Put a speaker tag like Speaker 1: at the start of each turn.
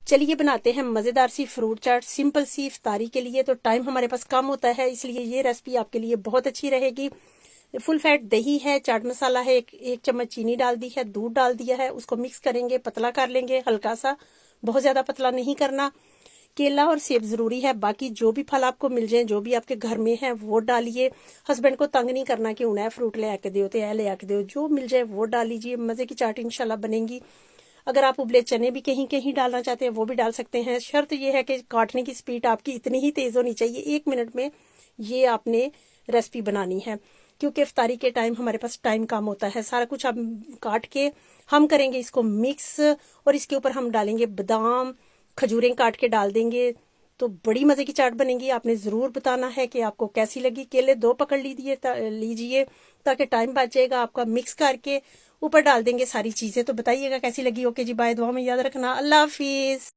Speaker 1: चलिए बनाते हैं मज़ेदार सी फ्रूट चाट, सिंपल सी इफ्तारी के लिए। तो टाइम हमारे पास कम होता है, इसलिए ये रेसिपी आपके लिए बहुत अच्छी रहेगी। फुल फैट दही है, चाट मसाला है, एक चम्मच चीनी डाल दी है, दूध डाल दिया है। उसको मिक्स करेंगे, पतला कर लेंगे हल्का सा, बहुत ज़्यादा पतला नहीं करना। केला और सेब ज़रूरी है, बाकी जो भी फल आपको मिल जाए, जो भी आपके घर में है वो डालिए। हस्बैंड को तंग नहीं करना कि उन्हें फ्रूट ले आके दो तो यह ले आके दो, जो मिल जाए वो डाल लीजिए। मज़े की चाट इंशाल्लाह बनेगी। अगर आप उबले चने भी कहीं कहीं डालना चाहते हैं वो भी डाल सकते हैं। शर्त यह है कि काटने की स्पीड आपकी इतनी ही तेज़ होनी चाहिए, 1 मिनट में ये आपने रेसिपी बनानी है, क्योंकि इफ्तारी के टाइम हमारे पास टाइम कम होता है। सारा कुछ हम काट के हम करेंगे इसको मिक्स, और इसके ऊपर हम डालेंगे बादाम, खजूरें काट के डाल देंगे। तो बड़ी मज़े की चाट बनेगी। आपने ज़रूर बताना है कि आपको कैसी लगी। केले 2 पकड़ लीजिए ताकि टाइम बच जाएगा आपका। मिक्स करके ऊपर डाल देंगे सारी चीज़ें। तो बताइएगा कैसी लगी। ओके जी, बाय। दुआ में याद रखना। अल्लाह हाफिज़।